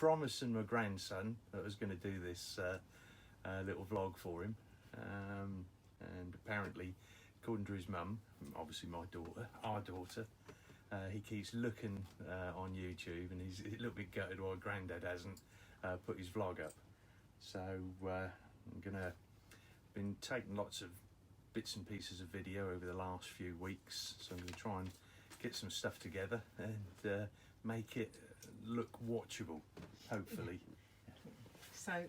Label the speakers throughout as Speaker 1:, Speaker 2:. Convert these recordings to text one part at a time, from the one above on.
Speaker 1: promising my grandson that I was going to do this little vlog for him, and apparently, according to his mum, obviously our daughter, he keeps looking on YouTube, and he's a little bit gutted why Grandad hasn't put his vlog up. So been taking lots of bits and pieces of video over the last few weeks, so I'm going to try and get some stuff together and make it look watchable, hopefully.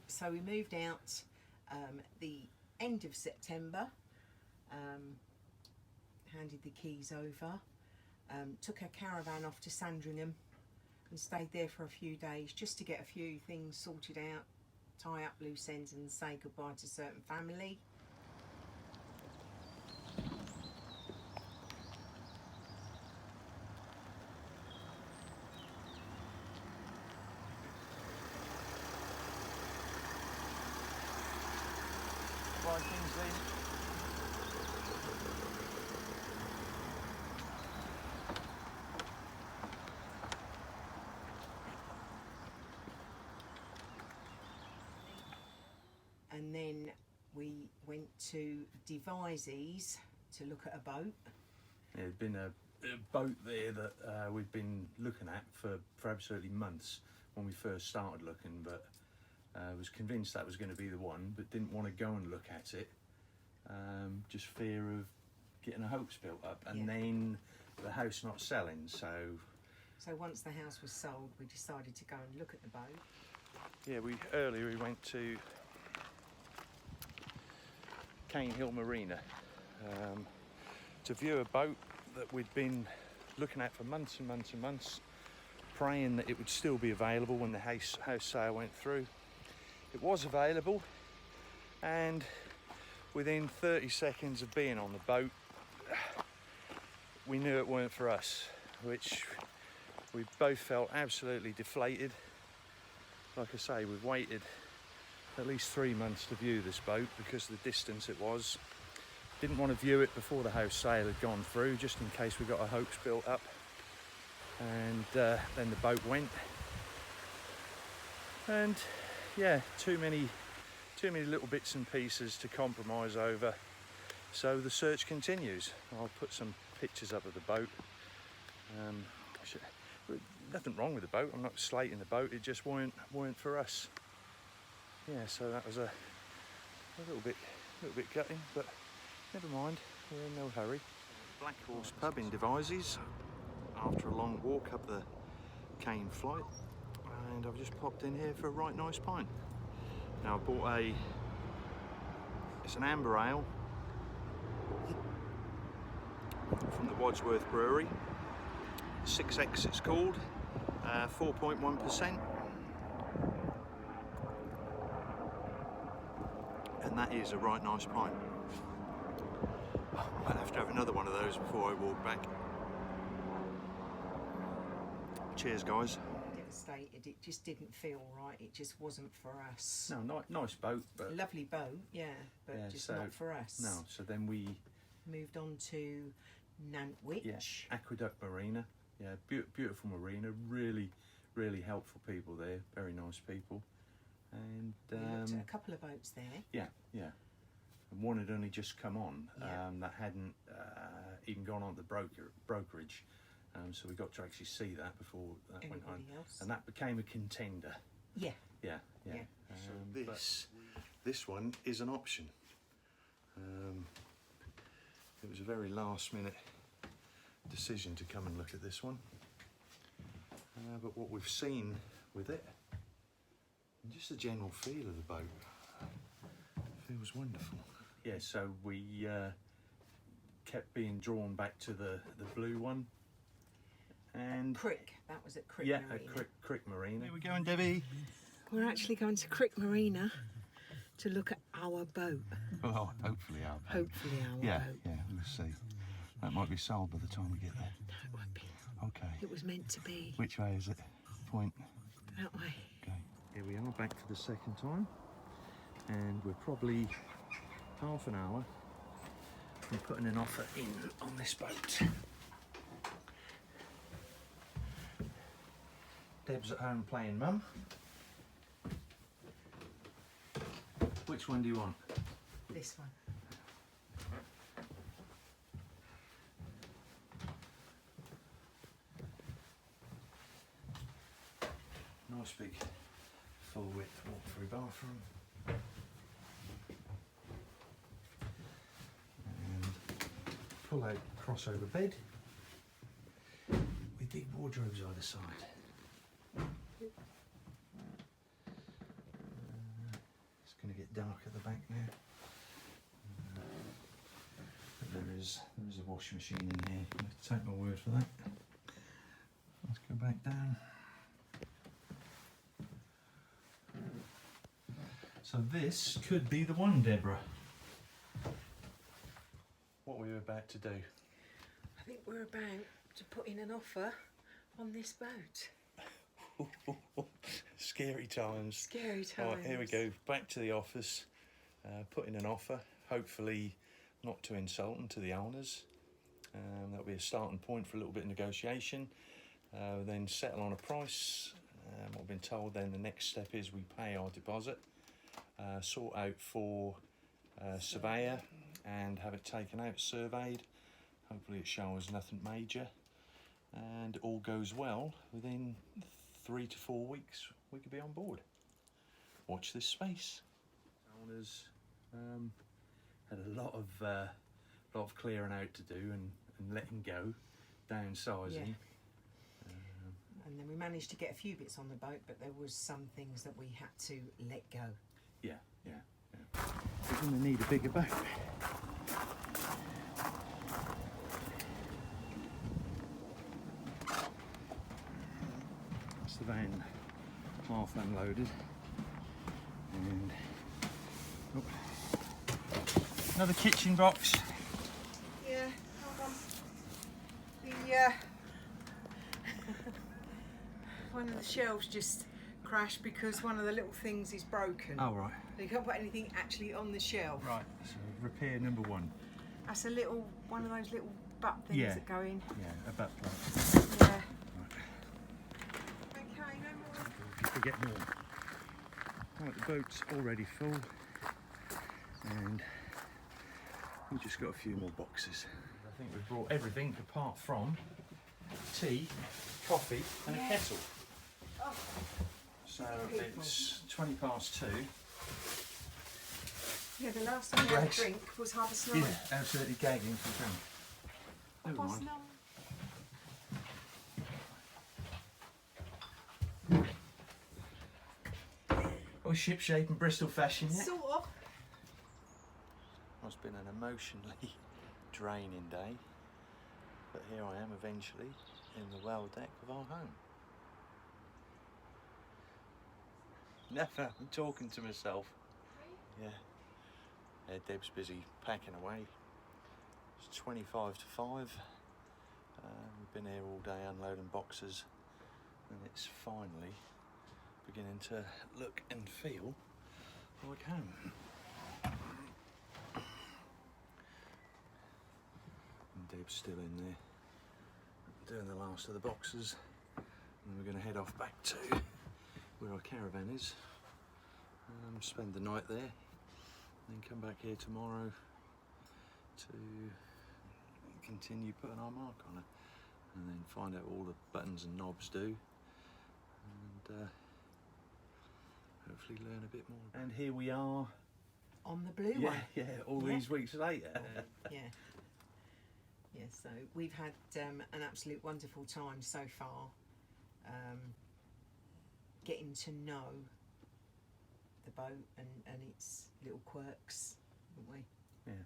Speaker 2: So we moved out the end of September, handed the keys over, took our caravan off to Sandringham and stayed there for a few days just to get a few things sorted out, tie up loose ends and say goodbye to certain family.
Speaker 1: Right, Kingsley.
Speaker 2: And then we went to Beginings to look at a boat.
Speaker 1: Yeah, there's been a boat there that we've been looking at for absolutely months when we first started looking, but was convinced that was going to be the one, but didn't want to go and look at it, just fear of getting a hoax built up, and then the house not selling. So
Speaker 2: once the house was sold, we decided to go and look at the boat.
Speaker 1: Yeah, earlier we went to Cane Hill Marina to view a boat that we'd been looking at for months and months and months, praying that it would still be available when the house sale went through. It was available, and within 30 seconds of being on the boat, we knew it weren't for us, which we both felt absolutely deflated. Like I say, we've waited at least 3 months to view this boat because of the distance it was. Didn't want to view it before the house sale had gone through, just in case we got a hoax built up. And then the boat went, and yeah, too many little bits and pieces to compromise over. So the search continues. I'll put some pictures up of the boat. Nothing wrong with the boat. I'm not slating the boat. It just weren't for us. Yeah, so that was a little bit gutting, but never mind. We're in no hurry. Black Horse pub in Devizes after a long walk up the Cane flight, and I've just popped in here for a right nice pint. Now I bought it's an amber ale from the Wadsworth Brewery, 6X it's called, 4.1%, and that is a right nice pint. I might have to have another one of those before I walk back. Cheers, guys.
Speaker 2: Devastated. It just didn't feel right. It just wasn't for us.
Speaker 1: No, nice boat, but
Speaker 2: lovely boat, yeah, but yeah, just not for us.
Speaker 1: No, so then we
Speaker 2: moved on to Narrowboat.
Speaker 1: Yeah, Aqueduct Marina. Yeah, beautiful marina. Really, really helpful people there. Very nice people. And
Speaker 2: we looked at a couple of boats there.
Speaker 1: Yeah. And one had only just come on. That hadn't even gone on the brokerage. So we got to actually see that before that went on, and that became a contender. Yeah. So this one is an option. It was a very last minute decision to come and look at this one, but what we've seen with it, and just the general feel of the boat, feels wonderful. Yeah. So we kept being drawn back to the blue one. And
Speaker 2: Crick, that was at Crick Marina.
Speaker 1: Yeah, at Crick Marina. Here we go, Debbie.
Speaker 2: We're actually going to Crick Marina to look at our boat.
Speaker 1: Oh, hopefully our boat.
Speaker 2: Hopefully our boat.
Speaker 1: Yeah, we'll see. That might be sold by the time we get there.
Speaker 2: No, it won't be.
Speaker 1: Okay.
Speaker 2: It was meant to be.
Speaker 1: Which way is it? Point?
Speaker 2: That way.
Speaker 1: Okay. Here we are, back for the second time. And we're probably half an hour from putting an offer in on this boat. Deb's at home playing mum. Which one do you want?
Speaker 2: This one.
Speaker 1: Nice big full width walk-through bathroom. And pull out crossover bed with big wardrobes either side. It's going to get dark at the back now. But there is a washing machine in here. You have to take my word for that. Let's go back down. So this could be the one, Deborah. What were you about to do?
Speaker 2: I think we're about to put in an offer on this boat.
Speaker 1: Scary times.
Speaker 2: Scary times.
Speaker 1: Right, here we go. Back to the office. Put in an offer. Hopefully not too insulting to the owners. That'll be a starting point for a little bit of negotiation. Then settle on a price. What I've been told then the next step is we pay our deposit. Sort out for a surveyor and have it taken out, surveyed. Hopefully it shows nothing major, and all goes well. Within 3 to 4 weeks we could be on board. Watch this space. Owners had a lot of clearing out to do and letting go, downsizing.
Speaker 2: Yeah. And then we managed to get a few bits on the boat, but there was some things that we had to let go.
Speaker 1: Yeah. We're going to need a bigger boat. That's the van half unloaded. And another kitchen box.
Speaker 2: Yeah, hold on. One of the shelves just crashed because one of the little things is broken.
Speaker 1: Oh, right.
Speaker 2: So you can't put anything actually on the shelf.
Speaker 1: Right, so repair number 1.
Speaker 2: That's a little, one of those little butt things
Speaker 1: Yeah.
Speaker 2: that go in.
Speaker 1: Yeah, a butt plug.
Speaker 2: Yeah.
Speaker 1: Right.
Speaker 2: Okay, no more.
Speaker 1: If you get more. Right, the boat's already full. And we've just got a few more boxes. I think we've brought everything apart from tea, coffee and a kettle.
Speaker 2: Oh.
Speaker 1: So it's 20 past 2.
Speaker 2: Yeah, the last time I had a
Speaker 1: Right.
Speaker 2: drink was 9:30.
Speaker 1: Yeah, absolutely gagging for drink. Never mind.
Speaker 2: 9:30.
Speaker 1: Oh, ship shape and Bristol fashion, yeah?
Speaker 2: Sort of.
Speaker 1: It's been an emotionally draining day, but here I am eventually in the well deck of our home. Never, I'm talking to myself. Yeah. Deb's busy packing away. It's 25 to 5. We've been here all day unloading boxes, and it's finally beginning to look and feel like home. And Deb's still in there doing the last of the boxes, and we're going to head off back to where our caravan is, spend the night there, and then come back here tomorrow to continue putting our mark on it, and then find out all the buttons and knobs do, and hopefully learn a bit more. And here we are
Speaker 2: On the blue
Speaker 1: yeah,
Speaker 2: one.
Speaker 1: yeah, all
Speaker 2: Yeah.
Speaker 1: these weeks later.
Speaker 2: Yeah. Yeah, so we've had an absolute wonderful time so far, getting to know the boat and its little quirks, haven't we?
Speaker 1: Yeah.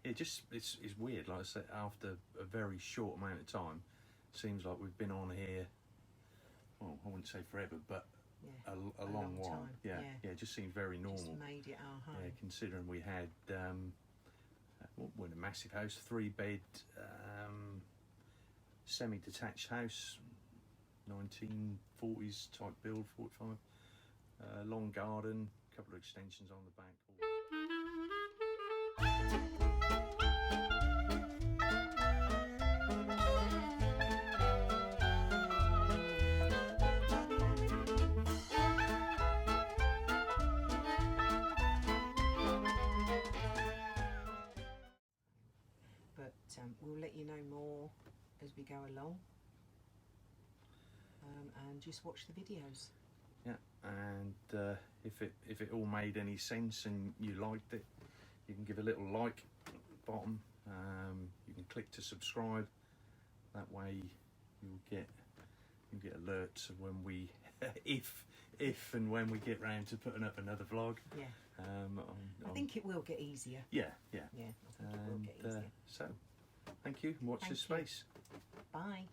Speaker 1: It's weird. Like I said, after a very short amount of time, seems like we've been on here. Well, I wouldn't say forever, but
Speaker 2: Yeah.
Speaker 1: a long while.
Speaker 2: time,
Speaker 1: Yeah,
Speaker 2: yeah.
Speaker 1: it just seems very normal.
Speaker 2: Just made it our home.
Speaker 1: Yeah, considering we had we're in a massive house, 3-bed, semi-detached house, 1940s type build, 45, long garden, a couple of extensions on the back.
Speaker 2: as we go along, and just watch the videos.
Speaker 1: Yeah, and if it all made any sense and you liked it, you can give a little like at the bottom. You can click to subscribe. That way you'll get alerts of when we if and when we get round to putting up another vlog.
Speaker 2: Yeah. I think it will get easier.
Speaker 1: Yeah.
Speaker 2: Yeah, I think it will get easier.
Speaker 1: So, thank you, and watch this space.
Speaker 2: Bye.